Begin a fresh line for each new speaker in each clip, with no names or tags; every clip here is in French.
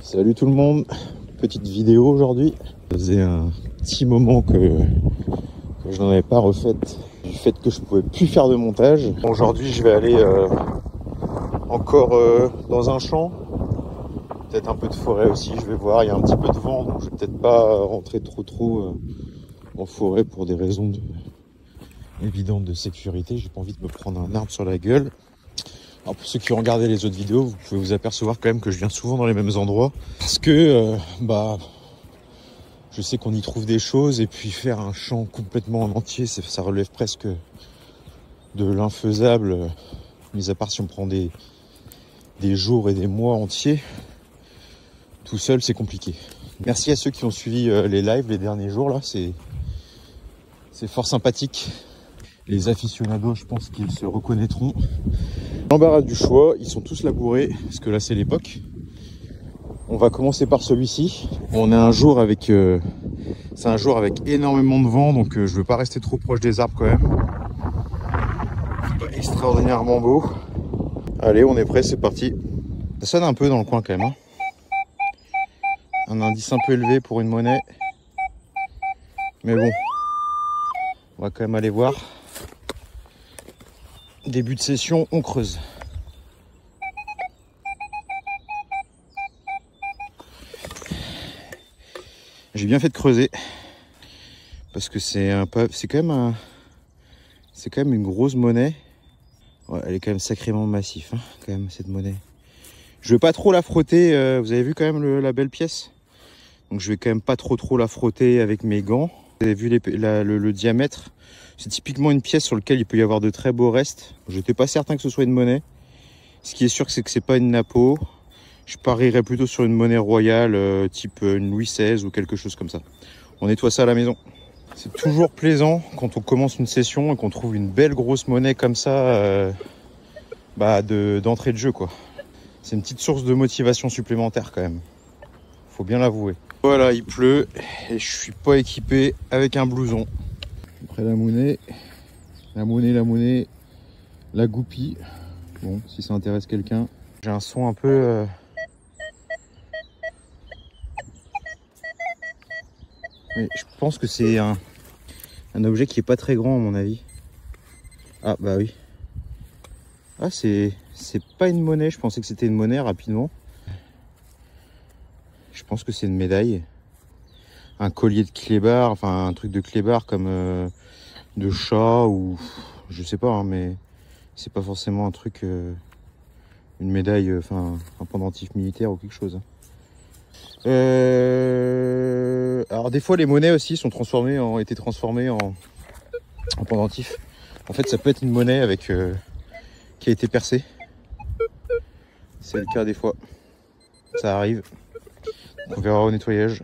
Salut tout le monde, petite vidéo aujourd'hui. Ça faisait un petit moment que je n'en avais pas refait du fait que je pouvais plus faire de montage. Aujourd'hui je vais aller encore dans un champ, peut-être un peu de forêt aussi, je vais voir, il y a un petit peu de vent donc je vais peut-être pas rentrer trop en forêt pour des raisons évidentes de sécurité. J'ai pas envie de me prendre un arbre sur la gueule. Alors pour ceux qui ont regardé les autres vidéos, vous pouvez vous apercevoir quand même que je viens souvent dans les mêmes endroits parce que je sais qu'on y trouve des choses et puis faire un champ complètement en entier, ça relève presque de l'infaisable, mis à part si on prend des jours et des mois entiers. Tout seul, c'est compliqué. Merci à ceux qui ont suivi les lives les derniers jours là, c'est fort sympathique. Les aficionados, je pense qu'ils se reconnaîtront. L'embarras du choix, ils sont tous labourés, parce que là c'est l'époque. On va commencer par celui-ci. On est un jour avec, c'est un jour avec énormément de vent, donc je veux pas rester trop proche des arbres quand même. C'est pas extraordinairement beau. Allez, on est prêt, c'est parti. Ça sonne un peu dans le coin quand même. Hein. Un indice un peu élevé pour une monnaie. Mais bon, on va quand même aller voir. Début de session, on creuse. J'ai bien fait de creuser parce que c'est quand même une grosse monnaie. Ouais, elle est quand même sacrément massif, hein, quand même cette monnaie. Je vais pas trop la frotter. Vous avez vu quand même la belle pièce. Donc je vais quand même pas trop la frotter avec mes gants. Vous avez vu le diamètre. C'est typiquement une pièce sur laquelle il peut y avoir de très beaux restes. Je n'étais pas certain que ce soit une monnaie. Ce qui est sûr, c'est que c'est pas une Napo. Je parierais plutôt sur une monnaie royale, type une Louis XVI ou quelque chose comme ça. On nettoie ça à la maison. C'est toujours plaisant quand on commence une session et qu'on trouve une belle grosse monnaie comme ça, d'entrée de jeu, quoi. C'est une petite source de motivation supplémentaire quand même. Faut bien l'avouer. Voilà, il pleut et je suis pas équipé avec un blouson. Après la monnaie, la goupille. Bon, si ça intéresse quelqu'un. J'ai un son un peu... Mais je pense que c'est un objet qui est pas très grand à mon avis. Ah bah oui. Ah c'est pas une monnaie, je pensais que c'était une monnaie rapidement. Je pense que c'est une médaille. Un collier de clébard, enfin un truc de clébard comme de chat ou je sais pas, hein, mais c'est pas forcément un truc, une médaille, enfin un pendentif militaire ou quelque chose. Alors des fois les monnaies aussi sont ont été transformées en pendentif. En fait ça peut être une monnaie avec qui a été percée. C'est le cas des fois. Ça arrive. On verra au nettoyage.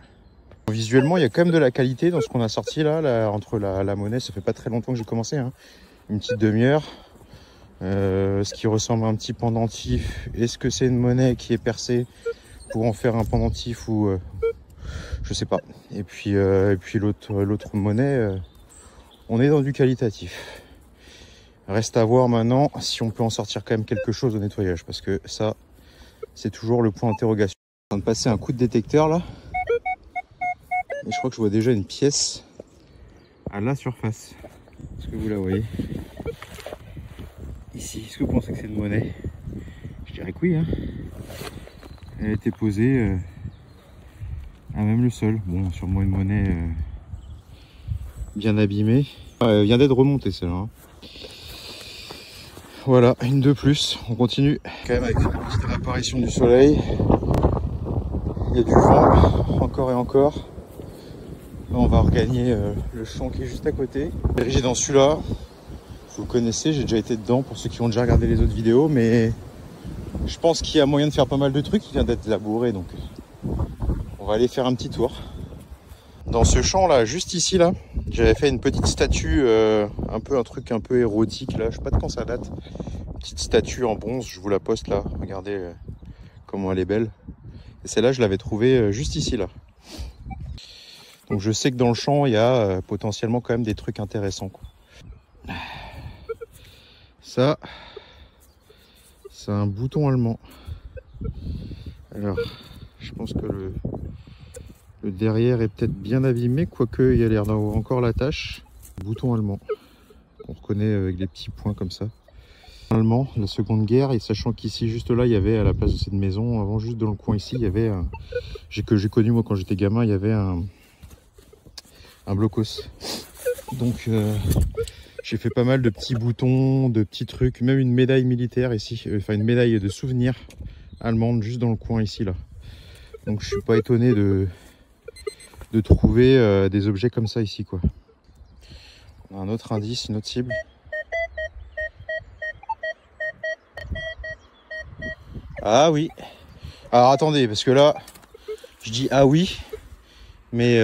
Visuellement il y a quand même de la qualité dans ce qu'on a sorti là entre la monnaie. Ça fait pas très longtemps que j'ai commencé, hein. Une petite demi-heure. Ce qui ressemble à un petit pendentif. Est-ce que c'est une monnaie qui est percée pour en faire un pendentif ou je sais pas. Et puis l'autre monnaie, on est dans du qualitatif. Reste à voir maintenant si on peut en sortir quand même quelque chose au nettoyage parce que ça c'est toujours le point d'interrogation. On vient de passer un coup de détecteur là et je crois que je vois déjà une pièce à la surface. Est-ce que vous la voyez ici? Est-ce que vous pensez que c'est une monnaie? Je dirais que oui, hein. Elle a été posée à même le sol. Bon, sûrement une monnaie bien abîmée. Elle vient d'être remontée celle-là. Hein. Voilà, une de plus. On continue. Quand même avec une petite réapparition du soleil. Il y a du vent, encore et encore. Là, on va regagner le champ qui est juste à côté. Dirigé dans celui-là. Vous connaissez, j'ai déjà été dedans pour ceux qui ont déjà regardé les autres vidéos, mais je pense qu'il y a moyen de faire pas mal de trucs. Il vient d'être labouré, donc on va aller faire un petit tour. Dans ce champ là, juste ici là, j'avais fait une petite statue, un truc un peu érotique là, je sais pas de quand ça date. Une petite statue en bronze, je vous la poste là, regardez comment elle est belle. Et celle-là, je l'avais trouvée juste ici là. Donc je sais que dans le champ, il y a potentiellement quand même des trucs intéressants, quoi. Ça, c'est un bouton allemand. Alors, Je pense que le derrière est peut-être bien abîmé, quoique il y a l'air d'avoir encore la tache. Bouton allemand, on reconnaît avec des petits points comme ça. Allemand, la Seconde Guerre, et sachant qu'ici, juste là, il y avait à la place de cette maison, avant, juste dans le coin ici, il y avait un... que j'ai connu moi quand j'étais gamin, il y avait un blocos. Donc j'ai fait pas mal de petits boutons, de petits trucs, même une médaille militaire ici, enfin une médaille de souvenir allemande juste dans le coin ici là. Donc je suis pas étonné de trouver des objets comme ça ici quoi. On a un autre indice, une autre cible. Ah oui. Alors attendez, parce que là, je dis ah oui, mais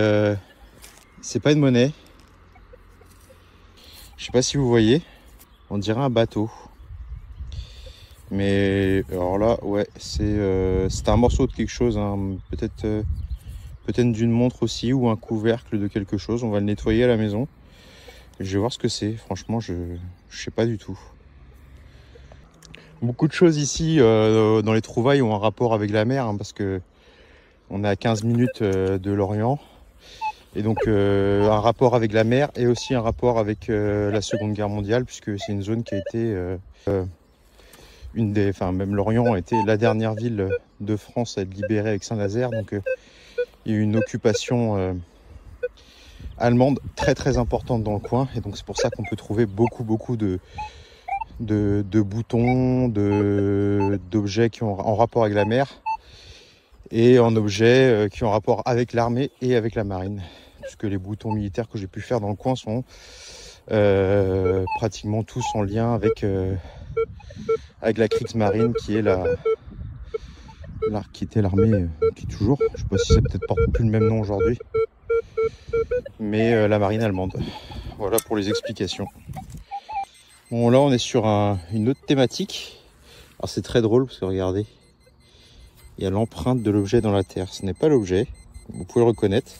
c'est pas une monnaie. Je sais pas si vous voyez, on dirait un bateau. Mais alors là, ouais, c'est un morceau de quelque chose, hein. Peut-être d'une montre aussi, ou un couvercle de quelque chose. On va le nettoyer à la maison. Je vais voir ce que c'est. Franchement, je sais pas du tout. Beaucoup de choses ici dans les trouvailles ont un rapport avec la mer, hein, parce que on est à 15 minutes de l'Orient. Et donc un rapport avec la mer et aussi un rapport avec la Seconde Guerre mondiale, puisque c'est une zone qui a été même l'Orient a été la dernière ville de France à être libérée avec Saint-Nazaire. Donc il y a eu une occupation allemande très importante dans le coin. Et donc c'est pour ça qu'on peut trouver beaucoup de boutons, d'objets qui ont en rapport avec la mer et en objets qui ont rapport avec l'armée et avec la marine. Puisque les boutons militaires que j'ai pu faire dans le coin sont pratiquement tous en lien avec la Kriegsmarine, qui est qui était l'armée, qui toujours, je sais pas si ça peut-être porte plus le même nom aujourd'hui, mais la marine allemande. Voilà pour les explications. Bon, là on est sur une autre thématique. Alors c'est très drôle parce que regardez, il y a l'empreinte de l'objet dans la terre. Ce n'est pas l'objet, vous pouvez le reconnaître.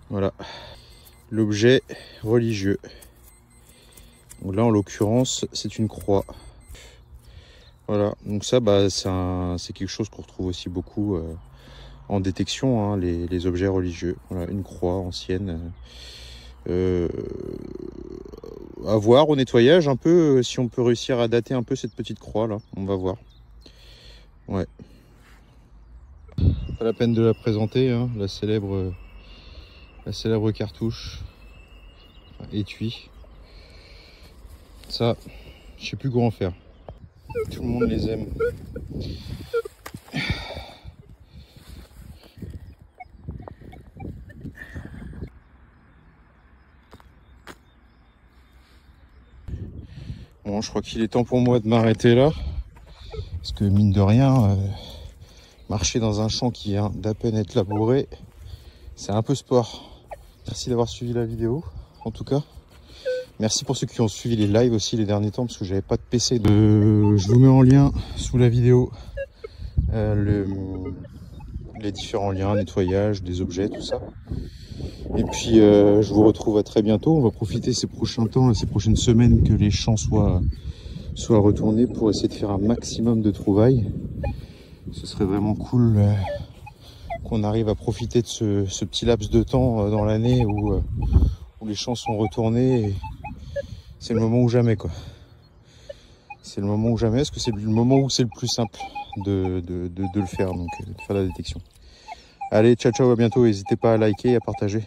Voilà, l'objet religieux. Donc là en l'occurrence c'est une croix. Voilà, donc ça c'est quelque chose qu'on retrouve aussi beaucoup en détection, hein, les objets religieux. Voilà, une croix ancienne. À voir au nettoyage un peu, si on peut réussir à dater un peu cette petite croix là, on va voir. Ouais. Pas la peine de la présenter, hein, la célèbre cartouche, enfin, étui. Ça, je sais plus quoi en faire. Tout le monde les aime. Bon, je crois qu'il est temps pour moi de m'arrêter là. Parce que mine de rien, marcher dans un champ qui vient d'à peine être labouré, c'est un peu sport. Merci d'avoir suivi la vidéo, en tout cas. Merci pour ceux qui ont suivi les lives aussi les derniers temps, parce que j'avais pas de PC. Je vous mets en lien sous la vidéo les différents liens, nettoyage, des objets, tout ça. Et puis je vous retrouve à très bientôt. On va profiter ces prochains temps, ces prochaines semaines que les champs soient retournés pour essayer de faire un maximum de trouvailles. Ce serait vraiment cool qu'on arrive à profiter de ce petit laps de temps dans l'année où les champs sont retournés. C'est le moment ou jamais quoi. C'est le moment ou jamais, parce que c'est le moment où c'est le plus simple de le faire, donc de faire la détection. Allez, ciao ciao, à bientôt, n'hésitez pas à liker et à partager.